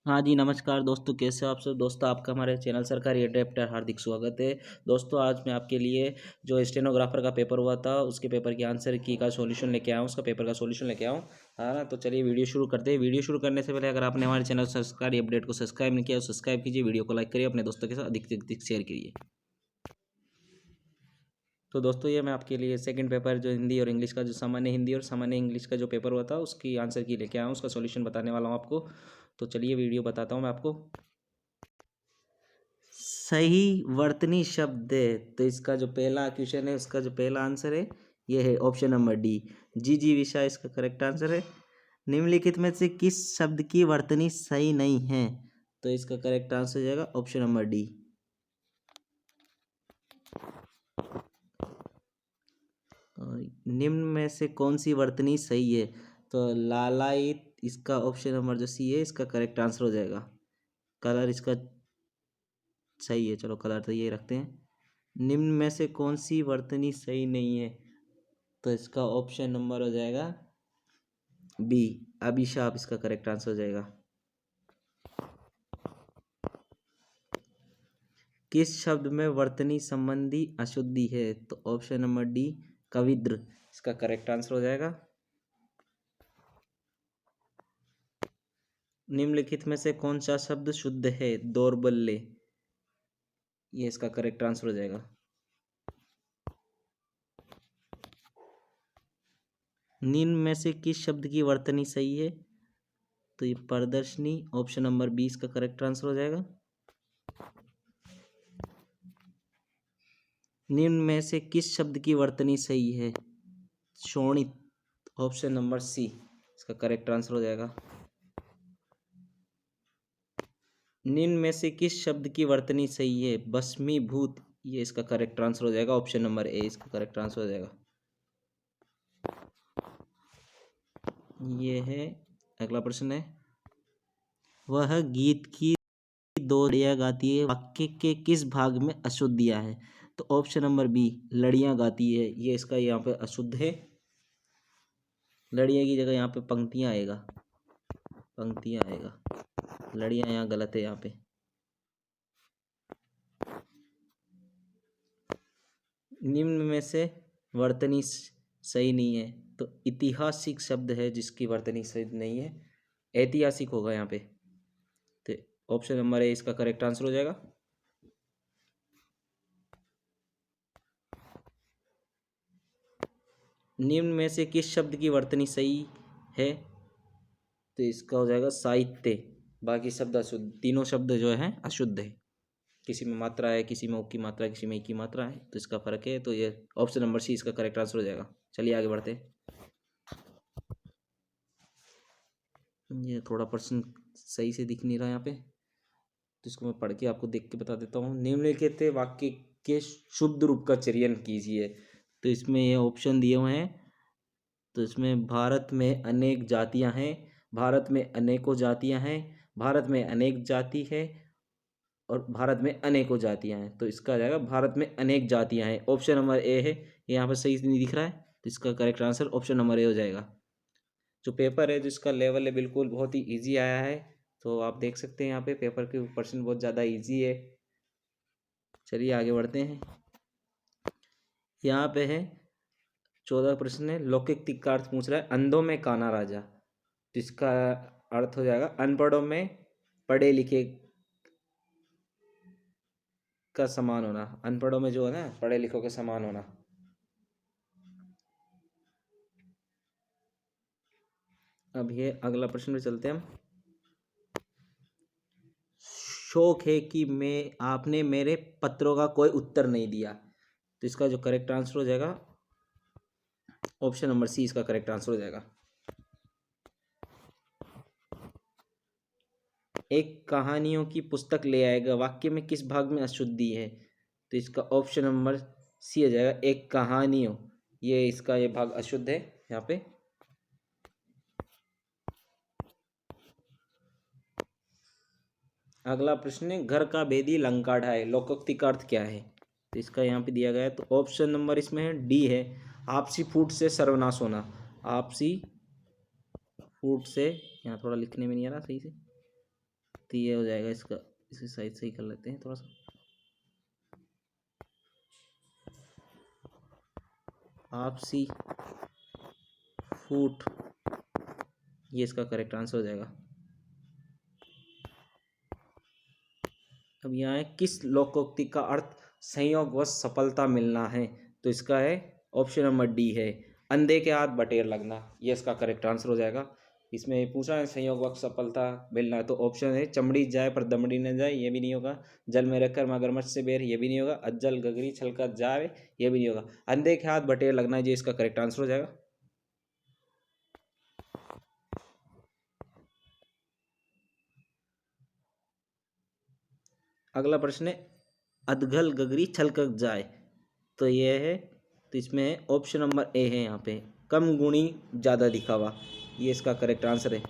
हाँ जी, नमस्कार दोस्तों, कैसे हो आप सब। दोस्तों, आपका हमारे चैनल सरकारी एडेप्टर हार्दिक स्वागत है। दोस्तों, आज मैं आपके लिए जो स्टेनोग्राफर का पेपर हुआ था उसके पेपर की आंसर की का सॉल्यूशन लेके आया हूँ, उसका पेपर का सॉल्यूशन लेके आया हूँ। हाँ ना, तो चलिए वीडियो शुरू करते हैं। वीडियो शुरू करने से पहले अगर आपने हमारे चैनल सरकारी अपडेट को सब्सक्राइब नहीं किया तो सब्सक्राइब कीजिए, वीडियो को लाइक करिए, अपने दोस्तों के साथ अधिक से अधिक शेयर करिए। तो दोस्तों, ये मैं आपके लिए सेकंड पेपर जो हिंदी और इंग्लिश का, जो सामान्य हिंदी और सामान्य इंग्लिश का जो पेपर हुआ था उसकी आंसर की लेके आया हूँ, उसका सॉल्यूशन बताने वाला हूँ आपको। तो चलिए वीडियो बताता हूँ मैं आपको। सही वर्तनी शब्द है, तो इसका जो पहला क्वेश्चन है उसका जो पहला आंसर है ये है ऑप्शन नंबर डी, जी जी विशा इसका करेक्ट आंसर है। निम्नलिखित में से किस शब्द की वर्तनी सही नहीं है, तो इसका करेक्ट आंसर हो जाएगा ऑप्शन नंबर डी। निम्न में से कौन सी वर्तनी सही है, तो लालायित इसका ऑप्शन नंबर जो सी है इसका करेक्ट आंसर हो जाएगा। कलर इसका सही है, चलो कलर तो ये रखते हैं। निम्न में से कौन सी वर्तनी सही नहीं है, तो इसका ऑप्शन नंबर हो जाएगा बी, अभिशाप इसका करेक्ट आंसर हो जाएगा। किस शब्द में वर्तनी संबंधी अशुद्धि है, तो ऑप्शन नंबर डी, कविद्र इसका करेक्ट आंसर हो जाएगा। निम्नलिखित में से कौन सा शब्द शुद्ध है, दौर्बल्य ये इसका करेक्ट आंसर हो जाएगा। निम्न में से किस शब्द की वर्तनी सही है, तो ये प्रदर्शनी ऑप्शन नंबर 20 का करेक्ट आंसर हो जाएगा। निम्न में से किस शब्द की वर्तनी सही है, शोणित ऑप्शन नंबर सी इसका करेक्ट आंसर हो जाएगा। निम्न में से किस शब्द की वर्तनी सही है, भस्मीभूत ये इसका करेक्ट आंसर हो जाएगा, ऑप्शन नंबर ए इसका करेक्ट आंसर हो जाएगा। ये है अगला प्रश्न है, वह गीत की दो लड़ियाँ गाती है, वाक्य के किस भाग में अशुद्धियाँ है, तो ऑप्शन नंबर बी, लड़ियाँ गाती है ये इसका यहाँ पे अशुद्ध है। लड़ियाँ की जगह यहाँ पे पंक्तियाँ आएगा, पंक्तियाँ आएगा, लड़ियाँ यहाँ गलत है यहाँ पे। निम्न में से वर्तनी सही नहीं है, तो ऐतिहासिक शब्द है जिसकी वर्तनी सही नहीं है, ऐतिहासिक होगा यहाँ पे, तो ऑप्शन नंबर ए इसका करेक्ट आंसर हो जाएगा। निम्न में से किस शब्द की वर्तनी सही है, तो इसका हो जाएगा साहित्य, बाकी शब्द अशुद्ध, तीनों शब्द जो है अशुद्ध है। किसी में मात्रा है, किसी में उक की मात्रा है, किसी में एक की मात्रा है, तो इसका फर्क है, तो ये ऑप्शन नंबर सी इसका करेक्ट आंसर हो जाएगा। चलिए आगे बढ़ते हैं। ये थोड़ा प्रश्न सही से दिख नहीं रहा यहाँ पे, तो इसको मैं पढ़ के आपको देख के बता देता हूँ। निम्नलिखित वाक्य के शुद्ध रूप का चयन कीजिए, तो इसमें ये ऑप्शन दिए हुए हैं। तो इसमें भारत में अनेक जातियां हैं, भारत में अनेकों जातियां हैं, भारत में अनेक जाति है, और भारत में अनेकों जातियां हैं, तो इसका आ जाएगा भारत में अनेक जातियां हैं, ऑप्शन नंबर ए है। यहाँ पर सही नहीं दिख रहा है, तो इसका करेक्ट आंसर ऑप्शन नंबर ए हो जाएगा। जो पेपर है जिसका लेवल है बिल्कुल बहुत ही इजी आया है, तो आप देख सकते हैं यहाँ पे पेपर के पर्सन बहुत ज़्यादा इजी है। चलिए आगे बढ़ते हैं। यहाँ पे है 14 प्रश्न है, लौकिक का अर्थ पूछ रहा है, अंधों में काना राजा, तो इसका अर्थ हो जाएगा अनपढ़ों में पढ़े लिखे का समान होना, अनपढ़ों में जो है ना पढ़े लिखों के समान होना। अब ये अगला प्रश्न पे चलते हैं हम। शौक है कि मैं आपने मेरे पत्रों का कोई उत्तर नहीं दिया, तो इसका जो करेक्ट आंसर हो जाएगा ऑप्शन नंबर सी इसका करेक्ट आंसर हो जाएगा। एक कहानियों की पुस्तक ले आएगा, वाक्य में किस भाग में अशुद्धि है, तो इसका ऑप्शन नंबर सी हो जाएगा, एक कहानियों, ये इसका ये भाग अशुद्ध है यहाँ पे। अगला प्रश्न है, घर का भेदी लंका ढाए, लोकोक्ति का अर्थ क्या है, तो इसका यहाँ पे दिया गया है, तो ऑप्शन नंबर इसमें है डी है, आपसी फूट से सर्वनाश होना, आपसी फूट से, यहाँ थोड़ा लिखने में नहीं आ रहा सही से, तो ये हो जाएगा इसका, इसे साइज सही कर लेते हैं थोड़ा सा। आपसी फूट, ये इसका करेक्ट आंसर हो जाएगा। अब यहाँ है किस लोकोक्ति का अर्थ संयोगवश सफलता मिलना है, तो इसका है ऑप्शन नंबर डी है अंधे के हाथ बटेर लगना, ये इसका करेक्ट आंसर हो जाएगा। इसमें पूछा है संयोगवश सफलता मिलना है, तो ऑप्शन है चमड़ी जाए पर दमड़ी न जाए, ये भी नहीं होगा। जल में रखकर मगरमच्छ से बेर, ये भी नहीं होगा। अज्जल गगरी छलकर जाए, ये भी नहीं होगा। अंधे के हाथ बटेर लगना, ये इसका करेक्ट आंसर हो जाएगा। अगला प्रश्न है अधगल गगरी छलक जाए, तो ये है, तो इसमें है ऑप्शन नंबर ए है यहाँ पे कम गुणी ज़्यादा दिखावा, ये इसका करेक्ट आंसर है।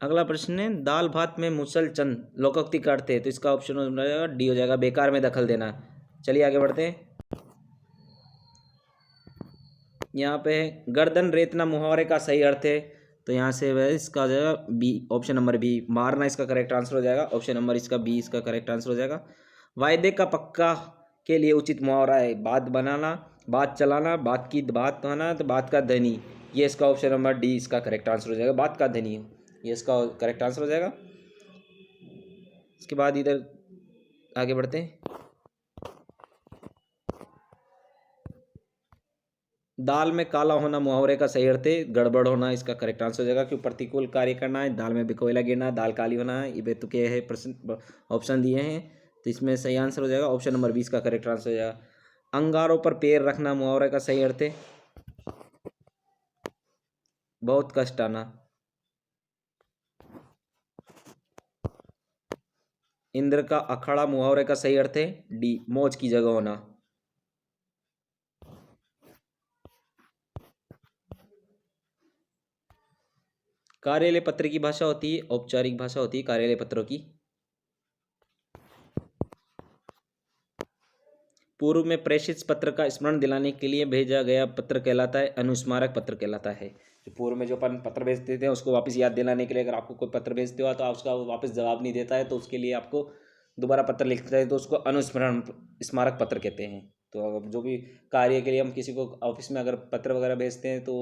अगला प्रश्न है दाल भात में मुसल चंद लोकोक्ति काटते हैं, तो इसका ऑप्शन हो जाएगा डी हो जाएगा बेकार में दखल देना। चलिए आगे बढ़ते हैं। यहाँ पे गर्दन रेतना मुहावरे का सही अर्थ है, तो यहाँ से वह इसका हो जाएगा बी, ऑप्शन नंबर बी मारना इसका करेक्ट आंसर हो जाएगा। ऑप्शन नंबर इसका बी इसका करेक्ट आंसर हो जाएगा। वायदे का पक्का के लिए उचित मुहावरा है बात बनाना, बात चलाना, बात की बात होना, तो बात का धनी, ये इसका ऑप्शन नंबर डी इसका करेक्ट आंसर हो जाएगा। बात का धनी, ये इसका करेक्ट आंसर हो जाएगा। इसके बाद इधर आगे बढ़ते हैं। दाल में काला होना मुहावरे का सही अर्थ है गड़बड़ होना, इसका करेक्ट आंसर हो जाएगा। क्यों प्रतिकूल कार्य करना है, दाल में बिकोयला गिरना, दाल काली होना है, ये बेतुके है प्रश्न ऑप्शन दिए हैं, तो इसमें सही आंसर हो जाएगा ऑप्शन नंबर 20 का करेक्ट आंसर हो जाएगा। अंगारों पर पैर रखना मुहावरे का सही अर्थ है बहुत कष्ट आना। इंद्र का अखाड़ा मुहावरे का सही अर्थ है डी मौज की जगह होना। कार्यालय पत्र की भाषा होती है औपचारिक भाषा होती है कार्यालय पत्रों की। पूर्व में प्रेषित पत्र का स्मरण दिलाने के लिए भेजा गया पत्र कहलाता है अनुस्मारक पत्र कहलाता है। जो पूर्व में जो अपन पत्र भेजते थे उसको वापस याद दिलाने के लिए, अगर आपको कोई पत्र भेजते हो तो आप उसका वापस जवाब नहीं देता है तो उसके लिए आपको दोबारा पत्र लिखते हैं, तो उसको अनुस्मरण स्मारक पत्र कहते हैं। तो अब जो भी कार्य के लिए हम किसी को ऑफिस में अगर पत्र वगैरह भेजते हैं तो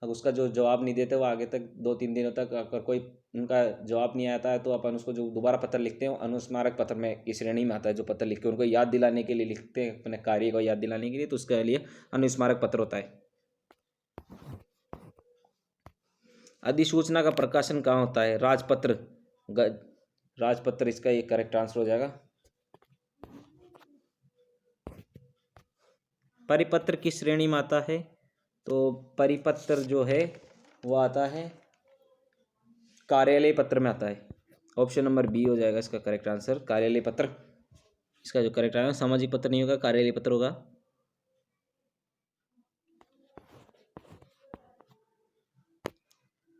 अब उसका जो जवाब नहीं देते वो आगे तक 2-3 दिनों तक अगर कोई उनका जवाब नहीं आता है तो अपन उसको जो दोबारा पत्र लिखते हैं अनुस्मारक पत्र में इस श्रेणी में आता है। जो पत्र लिख के उनको याद दिलाने के लिए लिखते हैं अपने कार्य को याद दिलाने के लिए, तो उसके लिए अनुस्मारक पत्र होता है। अधिसूचना का प्रकाशन कहाँ होता है, राजपत्र, राजपत्र इसका ये करेक्ट आंसर हो जाएगा। परिपत्र किस श्रेणी में आता है, तो परिपत्र जो है वो आता है कार्यालय पत्र में आता है। ऑप्शन नंबर बी हो जाएगा इसका करेक्ट आंसर कार्यालय पत्र, इसका जो करेक्ट आंसर सामाजिक पत्र नहीं होगा कार्यालय पत्र होगा।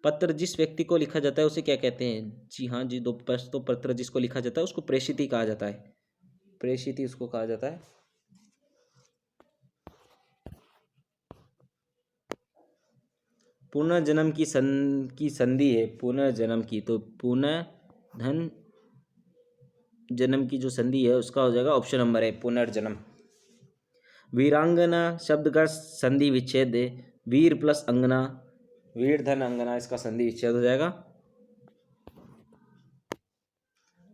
पत्र जिस व्यक्ति को लिखा जाता है उसे क्या कहते हैं, जी हाँ जी, तो पत्र जिसको लिखा जाता है उसको प्रेषित ही कहा जाता है, प्रेषित ही उसको कहा जाता है। पुनर्जन्म की संधि है पुनर्जन्म की, तो पुनर्धन जन्म की जो संधि है उसका हो जाएगा ऑप्शन नंबर है पुनर्जन्म। वीरांगना शब्द का संधि विच्छेद है वीर प्लस अंगना, वीर धन अंगना, इसका संधि विच्छेद हो जाएगा।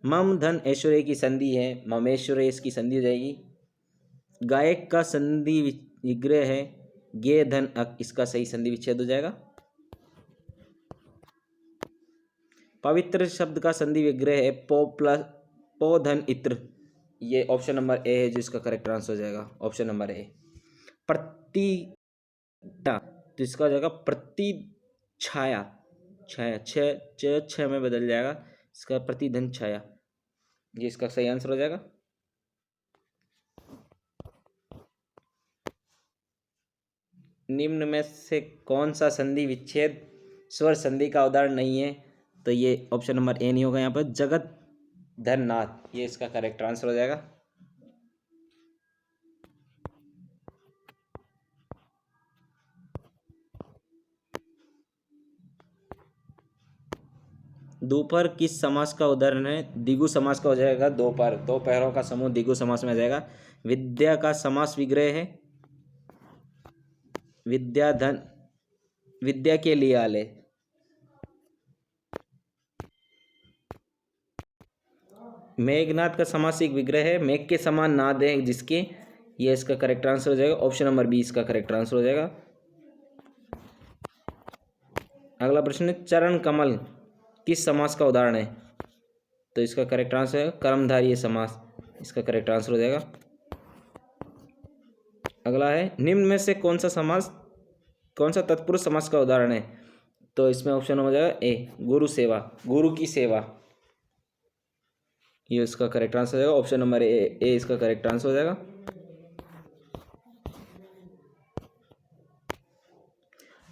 मम धन ऐश्वर्य की संधि है ममेश्वर्य, इसकी संधि हो जाएगी। गायक का संधि विग्रह है गे धन अक, इसका सही संधि विच्छेद हो जाएगा। पवित्र शब्द का संधि विग्रह है पो प्लस पो धन इत्र, ये ऑप्शन नंबर ए है जिसका करेक्ट आंसर हो जाएगा ऑप्शन नंबर ए। प्रति, तो इसका हो जाएगा प्रति छाया, छाया छ में बदल जाएगा, इसका प्रतिधन छाया, ये इसका सही आंसर हो जाएगा। निम्न में से कौन सा संधि विच्छेद स्वर संधि का उदाहरण नहीं है, तो ये ऑप्शन नंबर ए नहीं होगा यहाँ पर जगत धननाथ, ये इसका करेक्ट आंसर हो जाएगा। दोपहर किस समास का उदाहरण है? द्विगु समास का हो जाएगा दोपहर, दोपहरों का समूह द्विगु समास में आ जाएगा। विद्या का समास विग्रह है विद्या धन, विद्या के लिए आले। मेघनाथ का समासिक विग्रह है मेघ के समान नाद है जिसके, ये इसका करेक्ट आंसर हो जाएगा। ऑप्शन नंबर 20 का करेक्ट आंसर हो जाएगा। अगला प्रश्न है चरण कमल किस समास का उदाहरण है? तो इसका करेक्ट आंसर है कर्मधारय समास, इसका करेक्ट आंसर हो जाएगा। अगला है निम्न में से कौन सा समास, कौन सा तत्पुरुष समास का उदाहरण है? तो इसमें ऑप्शन हो जाएगा ए गुरु सेवा, गुरु की सेवा, ये इसका करेक्ट आंसर हो जाएगा। ऑप्शन नंबर ए इसका करेक्ट आंसर हो जाएगा।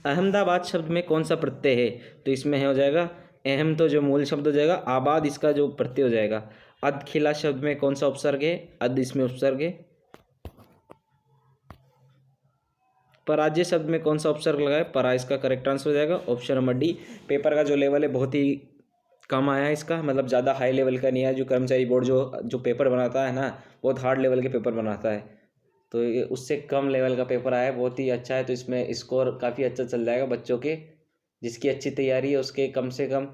अहमदाबाद शब्द में कौन सा प्रत्यय है? तो इसमें है हो जाएगा अहम, तो जो मूल शब्द हो जाएगा, आबाद इसका जो प्रत्यय हो जाएगा। अधखिला शब्द में कौन सा उपसर्ग है? अध इसमें उपसर्ग है। पराजय शब्द में कौन सा उपसर्ग लगा है? परा, इसका करेक्ट आंसर हो जाएगा। Option number D. पेपर का जो लेवल है बहुत ही कम आया है इसका, मतलब ज़्यादा हाई लेवल का नहीं है। जो कर्मचारी बोर्ड जो पेपर बनाता है ना, बहुत हार्ड लेवल के पेपर बनाता है, तो ये उससे कम लेवल का पेपर आया है, बहुत ही अच्छा है। तो इसमें स्कोर काफ़ी अच्छा चल जाएगा बच्चों के, जिसकी अच्छी तैयारी है उसके कम से कम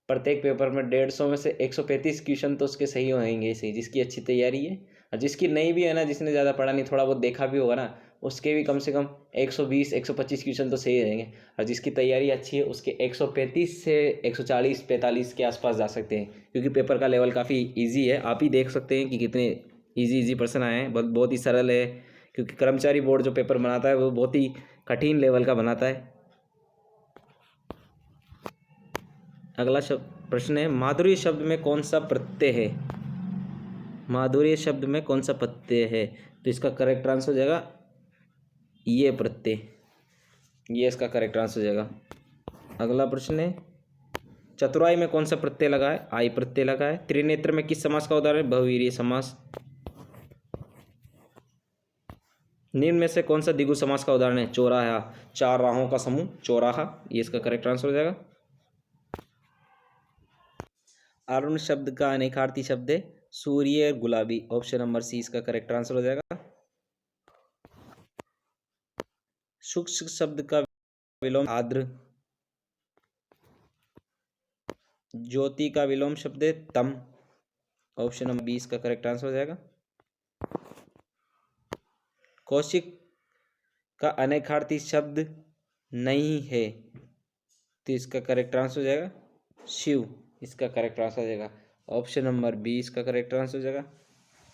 प्रत्येक पेपर में 150 में से 135 क्वेश्चन तो उसके सही होंगे सही, जिसकी अच्छी तैयारी है। और जिसकी नहीं भी है ना, जिसने ज़्यादा पढ़ा नहीं, थोड़ा बहुत देखा भी होगा ना, उसके भी कम से कम 120 125 क्वेश्चन तो सही रहेंगे। और जिसकी तैयारी अच्छी है उसके 135 से 140 45 के आसपास जा सकते हैं, क्योंकि पेपर का लेवल काफ़ी ईजी है। आप ही देख सकते हैं कि कितने ईजी प्रश्न आए हैं, बहुत ही सरल है। क्योंकि कर्मचारी बोर्ड जो पेपर बनाता है वो बहुत ही कठिन लेवल का बनाता है। अगला प्रश्न है माधुर्य शब्द में कौन सा प्रत्यय है? माधुर्य शब्द में कौन सा प्रत्यय है? तो इसका करेक्ट आंसर हो जाएगा ये प्रत्यय, ये इसका करेक्ट आंसर हो जाएगा। अगला प्रश्न है चतुराई में कौन सा प्रत्यय लगा है? आई प्रत्यय लगा है। त्रिनेत्र में किस समास का उदाहरण है? बहुवीर्य समास। निम्न में से कौन सा द्विगु समास का उदाहरण है? चौराहा, चार राहों का समूह चौराहा, ये इसका करेक्ट आंसर हो जाएगा। अरुण शब्द का अनेकार्थी शब्द है सूर्य गुलाबी, ऑप्शन नंबर सी इसका करेक्ट आंसर हो जाएगा। शुष्क शब्द का विलोम आर्द्र। ज्योति का विलोम शब्द है तम, ऑप्शन नंबर 20 का करेक्ट आंसर हो जाएगा। कौशिक का अनेकार्थी शब्द नहीं है, तो इसका करेक्ट आंसर हो जाएगा शिव, इसका करेक्ट आंसर हो जाएगा। ऑप्शन नंबर 20 का करेक्ट आंसर हो जाएगा।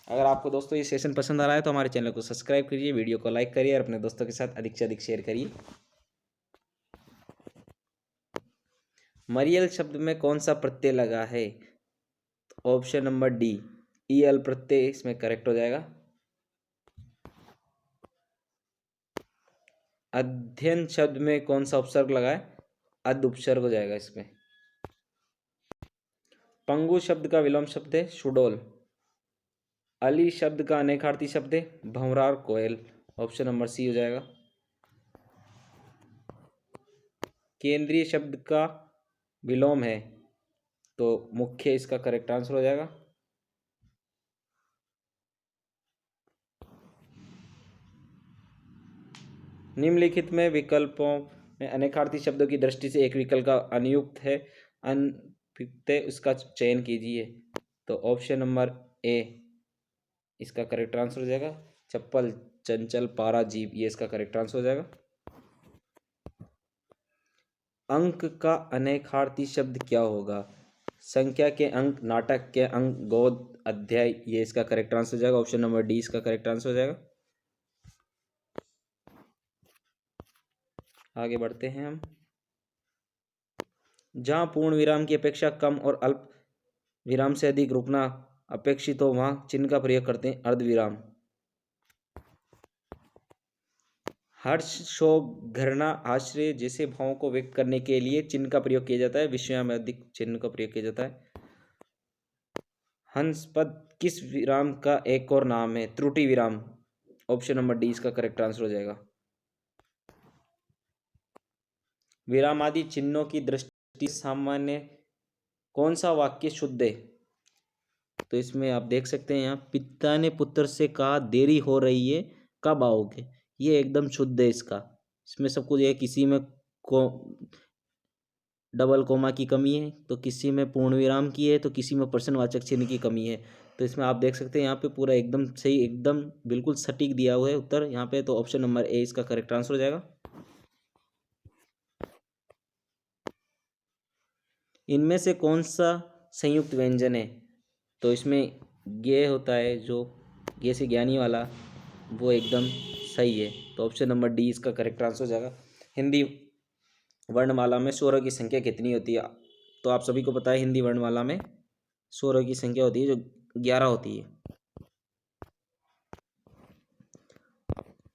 अगर आपको दोस्तों ये सेशन पसंद आ रहा है तो हमारे चैनल को सब्सक्राइब करिए, वीडियो को लाइक करिए और अपने दोस्तों के साथ अधिक से अधिक शेयर करिए। मरियल शब्द में कौन सा प्रत्यय लगा है? ऑप्शन नंबर डी ईएल प्रत्यय इसमें करेक्ट हो जाएगा। अध्ययन शब्द में कौन सा उपसर्ग लगा है? अद उपसर्ग हो जाएगा इसमें। पंगु शब्द का विलोम शब्द है सुडोल। अली शब्द का अनेकार्थी शब्द है भंवरार कोयल, ऑप्शन नंबर सी हो जाएगा। केंद्रीय शब्द का विलोम है तो मुख्य, इसका करेक्ट आंसर हो जाएगा। निम्नलिखित में विकल्पों में अनेकार्थी शब्दों की दृष्टि से एक विकल्प का अनुयुक्त है, अनुयुक्त है, उसका चयन कीजिए। तो ऑप्शन नंबर ए इसका करेक्ट आंसर हो जाएगा। चप्पल, चंचल, पारा, जीव, ये इसका करेक्ट आंसर हो जाएगा। अंक का अनेकार्थी शब्द क्या होगा? संख्या के अंक, नाटक के अंक, गोद, अध्याय, ये इसका करेक्ट आंसर हो जाएगा। ऑप्शन नंबर डी इसका करेक्ट आंसर हो जाएगा। आगे बढ़ते हैं हम। जहां पूर्ण विराम की अपेक्षा कम और अल्प विराम से अधिक रुकना अपेक्षित हो वहां चिन्ह का प्रयोग करते हैं अर्धविराम। हर्ष, शोक, घृणा, आश्चर्य जैसे भावों को व्यक्त करने के लिए चिन्ह का प्रयोग किया जाता है, विषय में अधिक चिन्ह का प्रयोग किया जाता है। हंस पद किस विराम का एक और नाम है? त्रुटि विराम, ऑप्शन नंबर डी इसका करेक्ट आंसर हो जाएगा। विराम आदि चिन्हों की दृष्टि सामान्य कौन सा वाक्य शुद्ध है? तो इसमें आप देख सकते हैं, यहाँ पिता ने पुत्र से कहा देरी हो रही है, कब आओगे। ये एकदम शुद्ध है इसका। इसमें सब कुछ है, किसी में को डबल कोमा की कमी है, तो किसी में पूर्ण विराम की है, तो किसी में प्रश्नवाचक चिन्ह की कमी है। तो इसमें आप देख सकते हैं यहाँ पे पूरा एकदम सही, एकदम बिल्कुल सटीक दिया हुआ है उत्तर यहाँ पे। तो ऑप्शन नंबर ए इसका करेक्ट आंसर हो जाएगा। इनमें से कौन सा संयुक्त व्यंजन है? तो इसमें गे होता है, जो गे से ज्ञानी वाला, वो एकदम सही है। तो ऑप्शन नंबर डी इसका करेक्ट आंसर हो जाएगा। हिंदी वर्णमाला में स्वरों की संख्या कितनी होती है? तो आप सभी को पता है, हिंदी वर्णमाला में स्वरों की संख्या होती है जो 11 होती है।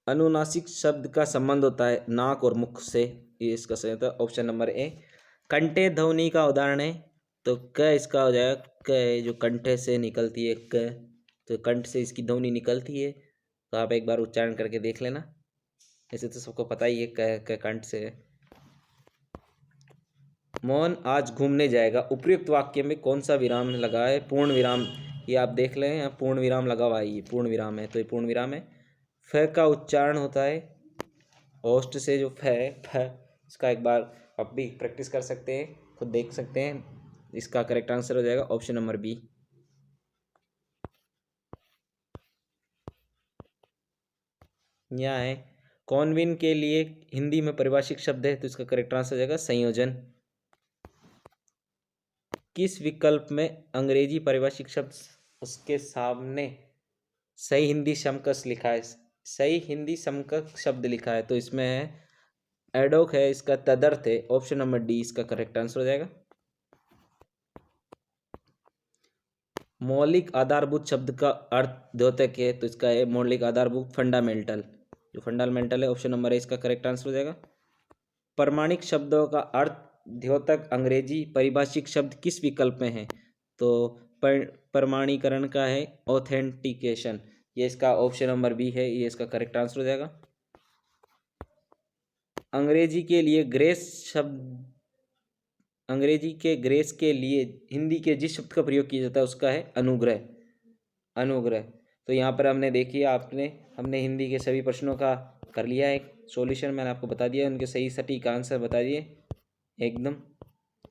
अनुनासिक शब्द का संबंध होता है नाक और मुख से, ये इसका सही होता है ऑप्शन नंबर ए। कंठे ध्वनि का उदाहरण है, तो क इसका हो जाएगा। क है जो कंठे से निकलती है, क, तो कंठ से इसकी ध्वनि निकलती है। तो आप एक बार उच्चारण करके देख लेना, ऐसे तो सबको पता ही है क कंठ से है। मोहन आज घूमने जाएगा, उपयुक्त वाक्य में कौन सा विराम लगा है? पूर्ण विराम। ये आप देख लें, यहाँ पूर्ण विराम लगा हुआ है, ये पूर्ण विराम है, तो ये पूर्ण विराम है। फ का उच्चारण होता है ओष्ठ से, जो फ है, फ, इसका एक बार आप भी प्रैक्टिस कर सकते हैं, खुद देख सकते हैं। इसका करेक्ट आंसर हो जाएगा ऑप्शन नंबर बी। यहाँ है कॉन्विन के लिए हिंदी में परिभाषिक शब्द है, तो इसका करेक्ट आंसर हो जाएगा संयोजन। किस विकल्प में अंग्रेजी परिभाषिक शब्द उसके सामने सही हिंदी समकक्ष लिखा है? सही हिंदी समकक्ष शब्द लिखा है, तो इसमें है एडोक है, इसका तदर्थ है, ऑप्शन नंबर डी इसका करेक्ट आंसर हो जाएगा। मौलिक आधारभूत शब्द का अर्थ द्योतक है, तो इसका है मौलिक आधारभूत फंडामेंटल, जो फंडामेंटल है, ऑप्शन नंबर ए इसका करेक्ट आंसर हो जाएगा। प्रमाणिक शब्दों का अर्थ द्योतक अंग्रेजी परिभाषिक शब्द किस विकल्प में है? तो प्रमाणीकरण का है ऑथेंटिकेशन, ये इसका ऑप्शन नंबर बी है, ये इसका करेक्ट आंसर हो जाएगा। अंग्रेजी के लिए ग्रेस शब्द, अंग्रेजी के ग्रेस के लिए हिंदी के जिस शब्द का प्रयोग किया जाता है उसका है अनुग्रह, अनुग्रह। तो यहाँ पर हमने देखिए, हमने हिंदी के सभी प्रश्नों का कर लिया है सॉल्यूशन, मैंने आपको बता दिया, उनके सही सटीक आंसर बता दिए एकदम।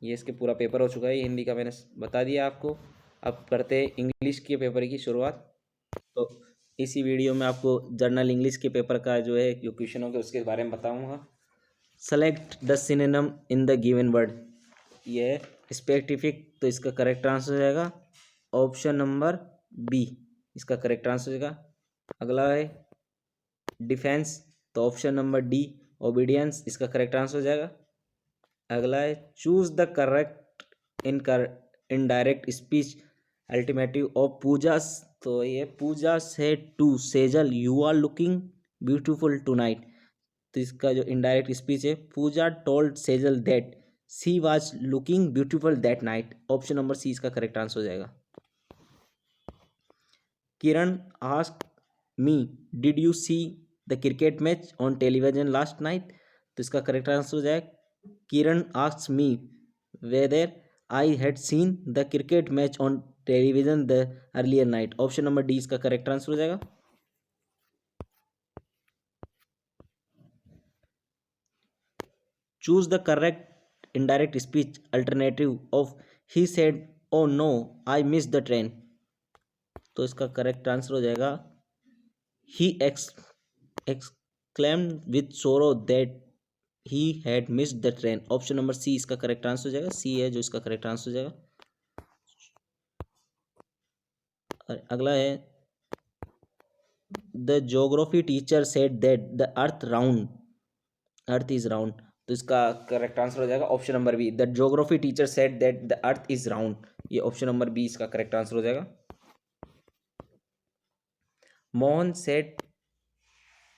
ये इसके पूरा पेपर हो चुका है, हिंदी का मैंने बता दिया आपको। अब करते हैं इंग्लिश के पेपर की शुरुआत। तो इसी वीडियो में आपको जर्नल इंग्लिश के पेपर का जो है, जो क्वेश्चन होंगे उसके बारे में बताऊँगा। Select the synonym in the given word, ये है स्पेसिफिक, तो इसका करेक्ट आंसर हो जाएगा ऑप्शन नंबर बी, इसका करेक्ट आंसर हो जाएगा। अगला है डिफेंस, तो ऑप्शन नंबर डी ओबीडियंस, इसका करेक्ट आंसर हो जाएगा। अगला है choose the correct indirect speech alternative of Pooja, तो ये Pooja say to Sejal you are looking beautiful tonight, तो इसका जो इनडायरेक्ट स्पीच है, Pooja told Sejal that she was looking beautiful that night, option number C इसका करेक्ट आंसर हो जाएगा। Kiran ask me did you see the cricket match on television last night, तो इसका correct answer हो जाएगा Kiran asks me whether I had seen the cricket match on television the earlier night, option number D इसका correct answer हो जाएगा। Choose the correct indirect speech alternative of he said oh no I miss the train, तो इसका correct answer हो जाएगा he exclaimed with sorrow that he had missed the train, option number C इसका correct answer हो जाएगा। सी है जो इसका करेक्ट आंसर हो जाएगा। और अगला है the geography teacher said that the earth is round, तो इसका करेक्ट आंसर हो जाएगा option number B, the geography teacher said that the earth is round, ये ऑप्शन नंबर बी इसका करेक्ट आंसर हो जाएगा। Mohan said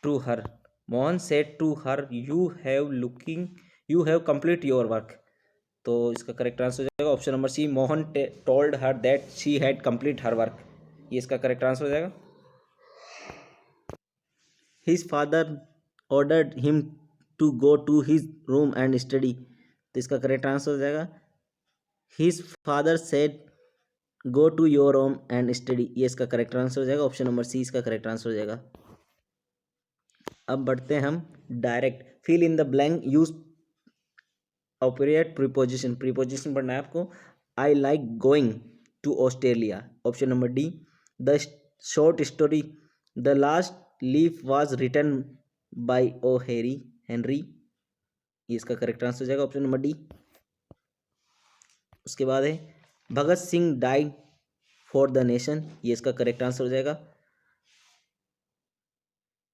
to her, Mohan said to her you have complete your work, तो इसका करेक्ट आंसर हो जाएगा option number C, Mohan told her that she had complete her work, ये इसका करेक्ट आंसर हो जाएगा। His father ordered him to go to his room and study, तो इसका करेक्ट आंसर हो जाएगा his father said go to your home and study, ये इसका करेक्ट आंसर हो जाएगा। ऑप्शन नंबर सी इसका करेक्ट आंसर हो जाएगा। अब बढ़ते हैं हम direct. Fill in the blank, use appropriate preposition, preposition पढ़ना है आपको। I like going to Australia, option number D. The short story the last leaf was written by O Harry Henry, ये इसका करेक्ट आंसर हो जाएगा। Option number D. उसके बाद है Bhagat Singh died for the nation, ये इसका करेक्ट आंसर हो जाएगा।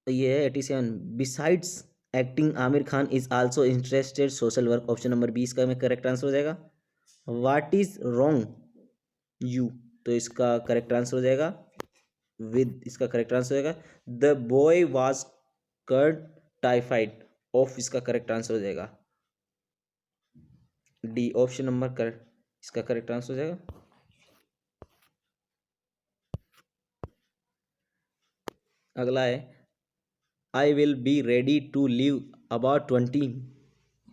ये है 87। Besides acting Aamir Khan is also interested social work, option number B इसका में करेक्ट आंसर हो जाएगा। व्हाट इज रॉन्ग यू, तो इसका करेक्ट आंसर हो जाएगा विद, इसका करेक्ट आंसर हो जाएगा। The boy was cured typhoid, of इसका करेक्ट आंसर हो जाएगा डी, ऑप्शन नंबर करेक्ट इसका करेक्ट आंसर हो जाएगा। अगला है I will be ready to leave about 20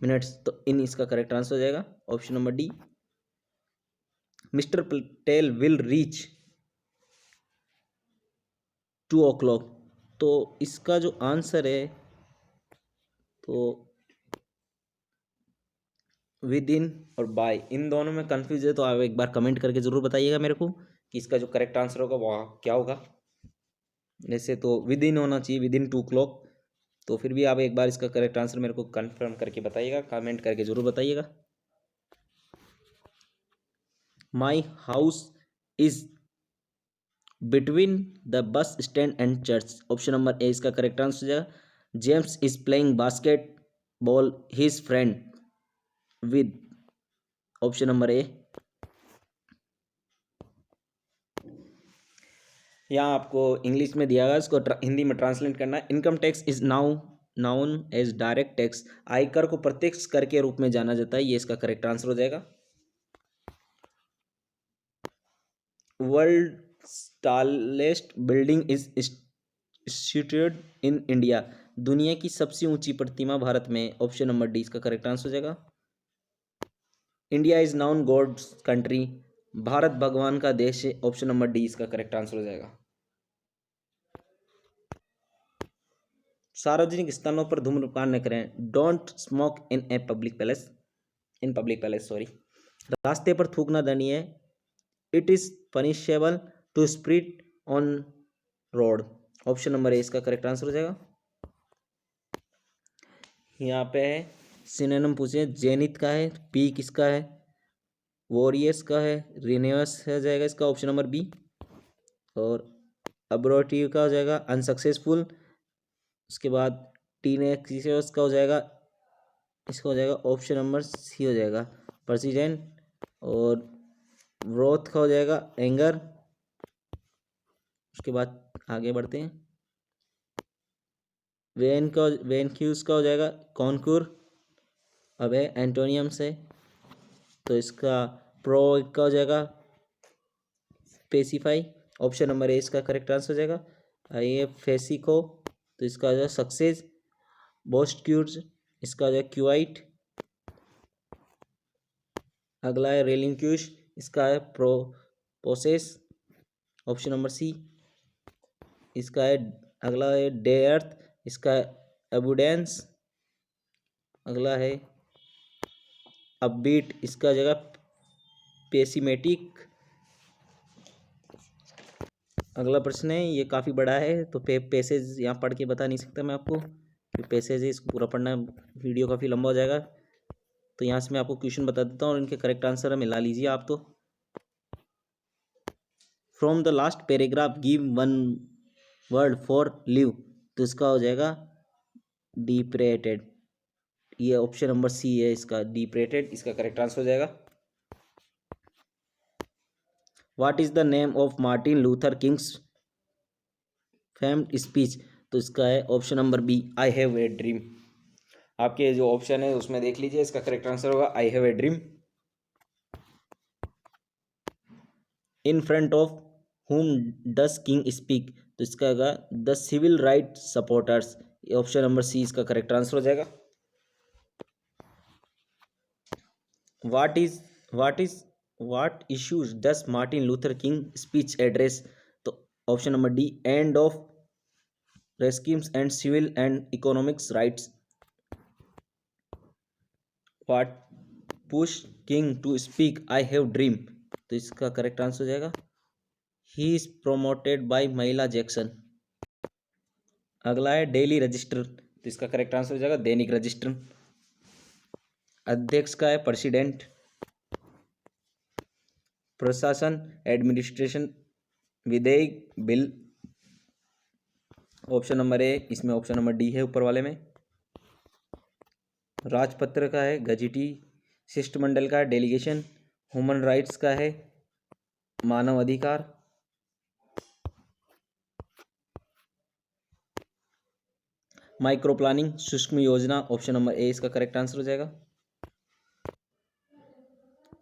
minutes, तो इन इसका करेक्ट आंसर हो जाएगा। Option number D. Mister Patel will reach 2 o'clock, तो इसका जो आंसर है तो विद इन और बाय, इन दोनों में कंफ्यूज है, तो आप एक बार कमेंट करके ज़रूर बताइएगा मेरे को कि इसका जो करेक्ट आंसर होगा वह क्या होगा। जैसे तो विद इन होना चाहिए, विद इन 2 o'clock, तो फिर भी आप एक बार इसका करेक्ट आंसर मेरे को कंफर्म करके बताइएगा, कमेंट करके ज़रूर बताइएगा। My house is between the bus stand and church, option number A इसका करेक्ट आंसर हो जाएगा। James is playing basket ball his friend with, option number ए। यहाँ आपको इंग्लिश में दिया गया, इसको हिंदी में ट्रांसलेट करना है। Income tax is now known as direct tax, आयकर को प्रत्यक्ष कर के रूप में जाना जाता है, ये इसका करेक्ट आंसर हो जाएगा। World tallest building is situated in India, दुनिया की सबसे ऊंची प्रतिमा भारत में, ऑप्शन नंबर डी इसका करेक्ट आंसर हो जाएगा। India is known God's country, भारत भगवान का देश है, ऑप्शन नंबर डी इसका करेक्ट आंसर हो जाएगा। सार्वजनिक स्थानों पर धूम्रपान न करें, don't smoke in a public palace, in public palace sorry. रास्ते पर थूकना दंडनीय है, it is punishable to spirit on road, option number A इसका करेक्ट आंसर हो जाएगा। यहाँ पे है सिनोनिम पूछे, जेनिथ का है, पी किसका है, वॉरियस का है, रिन्यूअस हो जाएगा इसका ऑप्शन नंबर बी, और अब्रोटिव का हो जाएगा अनसक्सेसफुल। उसके बाद टीनेक्सियस का हो जाएगा, इसका हो जाएगा ऑप्शन नंबर सी हो जाएगा परसिजेंट, और ब्रोथ का हो जाएगा एंगर। उसके बाद आगे बढ़ते हैं, वेनक्यूज का हो जाएगा कॉन्कूर, अब है एंटोनियम से, तो इसका प्रो का हो जाएगा पेसिफाई, ऑप्शन नंबर ए इसका करेक्ट आंसर हो जाएगा। ये फेसिको, तो इसका हो जाएगा सक्सेस, बोस्ट क्यूर्स इसका हो जाएगा क्यूआइट। अगला है रेलिंक्यूश, इसका है प्रोसेस, ऑप्शन नंबर सी। इसका है अगला है डे अर्थ, इसका एबुडेंस। अगला है अपबीट, इसका जगह पेसिमेटिक। अगला प्रश्न है, ये काफ़ी बड़ा है तो पैसेज यहाँ पढ़ के बता नहीं सकता मैं आपको, पैसेज है इसको पूरा पढ़ना, वीडियो काफ़ी लंबा हो जाएगा। तो यहाँ से मैं आपको क्वेश्चन बता देता हूँ और इनके करेक्ट आंसर मिला लीजिए आप। तो from the last paragraph give one word for live, तो इसका हो जाएगा डिप्रेटेड, ये ऑप्शन नंबर सी है इसका डिप्रेटेड, इसका करेक्ट आंसर हो जाएगा। What is the name of Martin Luther King's famed speech, तो इसका है option number B I have a dream. आपके जो ऑप्शन है उसमें देख लीजिए, इसका करेक्ट आंसर होगा I have a dream. In front of whom does king speak, तो इसका होगा the civil right supporters, option number C इसका करेक्ट आंसर हो जाएगा। What is what issues does Martin Luther King speech address? तो option number D, end of racisms and civil and economics rights. What push King to speak I have dream? तो इसका correct answer हो जाएगा he is promoted bye महिला Jackson. अगला है daily register, तो इसका करेक्ट आंसर हो जाएगा दैनिक रजिस्टर। अध्यक्ष का है प्रेसिडेंट। प्रशासन एडमिनिस्ट्रेशन। विधेयक बिल। ऑप्शन नंबर ए, इसमें ऑप्शन नंबर डी है ऊपर वाले में। राजपत्र का है गजिटी। शिष्टमंडल का है डेलीगेशन। ह्यूमन राइट्स का है मानव अधिकार। माइक्रो प्लानिंग सूक्ष्म योजना। ऑप्शन नंबर ए इसका करेक्ट आंसर हो जाएगा।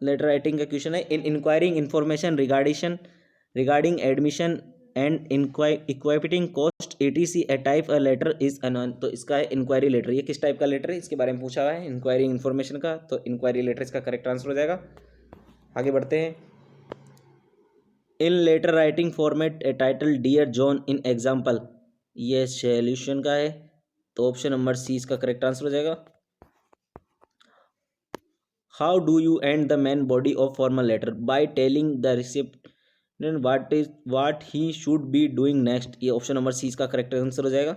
लेटर राइटिंग का क्वेश्चन है in inquiring information regarding admission and equipping cost etc a type a letter is an. तो इसका है इंक्वायरी लेटर। ये किस टाइप का लेटर है इसके बारे में पूछा हुआ है, इंक्वायरिंग इन्फॉर्मेशन का, तो इंक्वायरी लेटर इसका करेक्ट आंसर हो जाएगा। आगे बढ़ते हैं। In letter writing format a title dear John in example, ये सॉल्यूशन का है, तो ऑप्शन नंबर सी इसका करेक्ट आंसर हो जाएगा। How do you end the main body of formal letter? By telling the recipient what he should be doing next. ये option number C इसका correct answer हो जाएगा।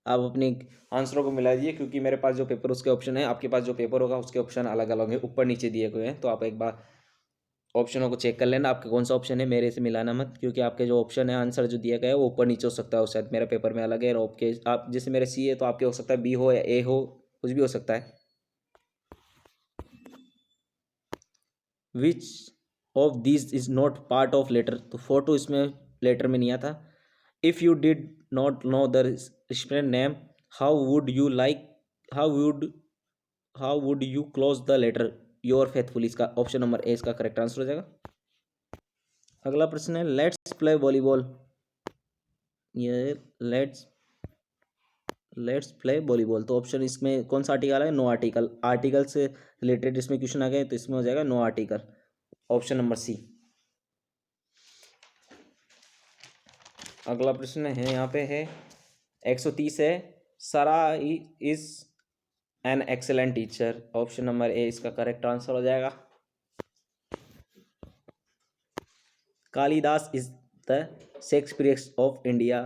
आप अपने आंसरों को मिला दिए, क्योंकि मेरे पास जो पेपर उसके ऑप्शन है, आपके पास जो पेपर होगा उसके ऑप्शन अलग अलग हैं, ऊपर नीचे दिए हुए हैं। तो आप एक बार ऑप्शनों को चेक कर लेना आपके कौन सा ऑप्शन है, मेरे से मिलाना मत, क्योंकि आपके जो ऑप्शन है आंसर जो दिया गया है वो ऊपर नीचे हो सकता है, शायद मेरा पेपर में अलग है और आपके आप जैसे मेरे सी है तो आपके हो सकता है बी हो या ए हो, कुछ भी हो सकता है। Which of this is not part of letter? तो फोटो इसमें लेटर में नहीं आता। If you did not know the restaurant name how would you like how would how would you close the letter your faithful? इसका option number A इसका correct answer हो जाएगा। अगला प्रश्न है लेट्स प्ले वॉलीबॉल। ये लेट्स प्ले वॉलीबॉल, तो option इसमें कौन सा आर्टिकल है? No article. आर्टिकल से रिलेटेड इसमें क्वेश्चन आ गए तो इसमें हो जाएगा no article, option number C. अगला प्रश्न है यहाँ पे है 130 है। Sara is an excellent teacher, option number A इसका करेक्ट आंसर हो जाएगा। Kalidas is the Shakespeare of India,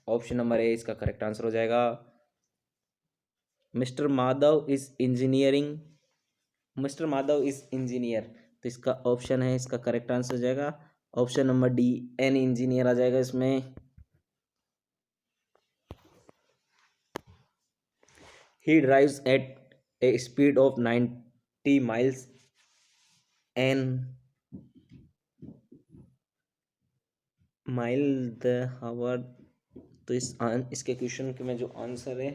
option number A इसका करेक्ट आंसर हो जाएगा। मिस्टर माधव इज इंजीनियर, तो इसका ऑप्शन है इसका करेक्ट आंसर हो जाएगा option number D, an engineer आ जाएगा इसमें। He drives at a speed of 90 miles an mile the hour. तो इसके क्वेश्चन के में जो आंसर है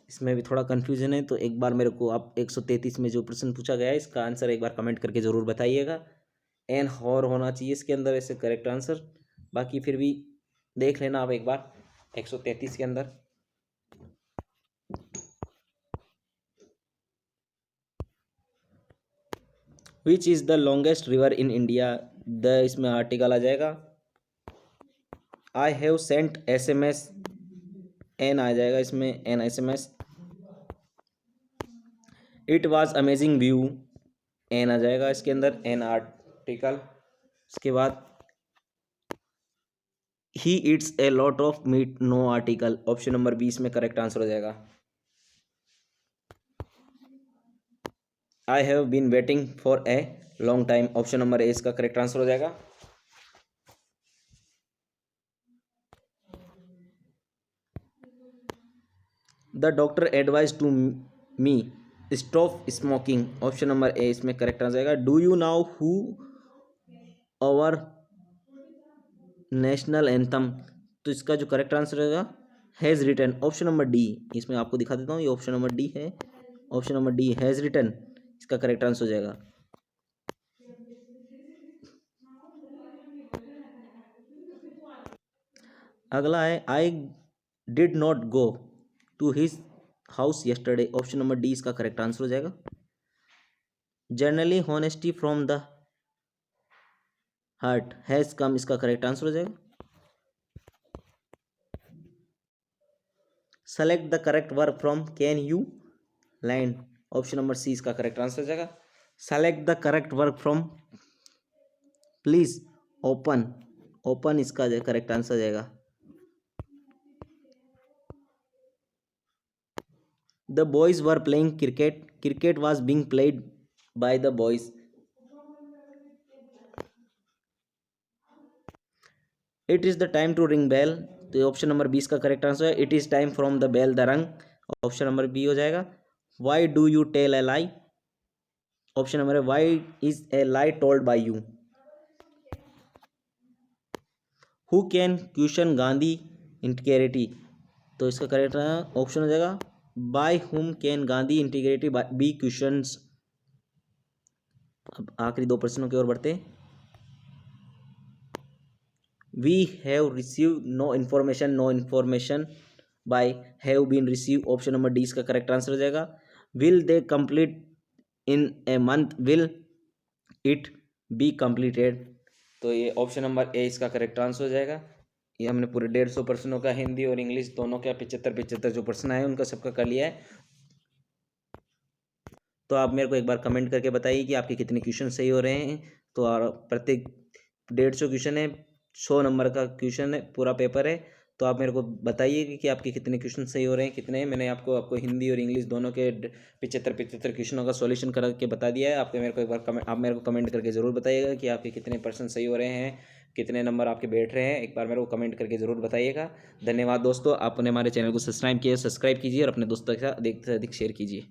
इसमें भी थोड़ा कन्फ्यूजन है, तो एक बार मेरे को आप 133 में जो प्रश्न पूछा गया है इसका आंसर एक बार कमेंट करके ज़रूर बताइएगा। एन हॉर होना चाहिए इसके अंदर ऐसे करेक्ट आंसर, बाकी फिर भी देख लेना आप एक बार 133 के अंदर। Which is the longest river in India? The इसमें आर्टिकल आ जाएगा। I have sent SMS, an आ जाएगा इसमें, an SMS। It was amazing view, an आ जाएगा इसके अंदर, एन आर्टिकल। इसके बाद he eats a lot of meat, no article, option number 20 में करेक्ट आंसर हो जाएगा। I have been waiting for a long time, option number A इसका करेक्ट आंसर हो जाएगा। The doctor advise to me stop smoking, option number A इसमें correct आ जाएगा। Do you know who our national anthem, तो इसका जो correct answer रहेगा has written, option number D. इसमें आपको दिखा देता हूँ, ये ऑप्शन नंबर डी है, option number D has written इसका करेक्ट आंसर हो जाएगा। अगला है I did not go to his house yesterday, option number D इसका करेक्ट आंसर हो जाएगा। Generally honesty from the heart has come, इसका करेक्ट आंसर हो जाएगा। Select the correct verb from can you land, option number C इसका correct answer हो जाएगा। Select the correct verb from please open, open इसका correct answer हो जाएगा। The boys were playing cricket, cricket was being played by the boys. It is the time to ring bell, तो option number 20 का correct answer है। It is time from the bell the rang, option number B हो जाएगा। Why do you tell a lie, option number है why is a lie told by you. Who can question Gandhi integrity, तो इसका correct option हो जाएगा by whom can Gandhi integrity be questions. अब आखिरी दो प्रश्नों की ओर बढ़ते हैं। We have receive no information by have been receive, option number D इसका करेक्ट आंसर हो जाएगा। Will they complete in a month, will it be completed, तो ये ऑप्शन नंबर ए इसका करेक्ट आंसर हो जाएगा। ये हमने पूरे 150 प्रश्नों का हिंदी और इंग्लिश दोनों का 75 जो प्रश्न आए उनका सबका कर लिया है। तो आप मेरे को एक बार कमेंट करके बताइए कि आपके कितने क्वेश्चन सही हो रहे हैं। तो प्रत्येक 150 क्वेश्चन है, 100 नंबर का क्वेश्चन है, पूरा पेपर है। तो आप मेरे को बताइए कि आपके कितने क्वेश्चन सही हो रहे हैं, कितने। मैंने आपको हिंदी और इंग्लिश दोनों के 75 क्वेश्चनों का सॉल्यूशन करके बता दिया है। आपके मेरे को एक बार आप मेरे को कमेंट करके ज़रूर बताइएगा कि आपके कितने % सही हो रहे हैं, कितने नंबर आपके बैठ रहे हैं। एक बार मेरे को कमेंट करके ज़रूर बताइएगा। धन्यवाद दोस्तों, आपने हमारे चैनल को सब्सक्राइब कीजिए और अपने दोस्तों के साथ अधिक से अधिक शेयर कीजिए।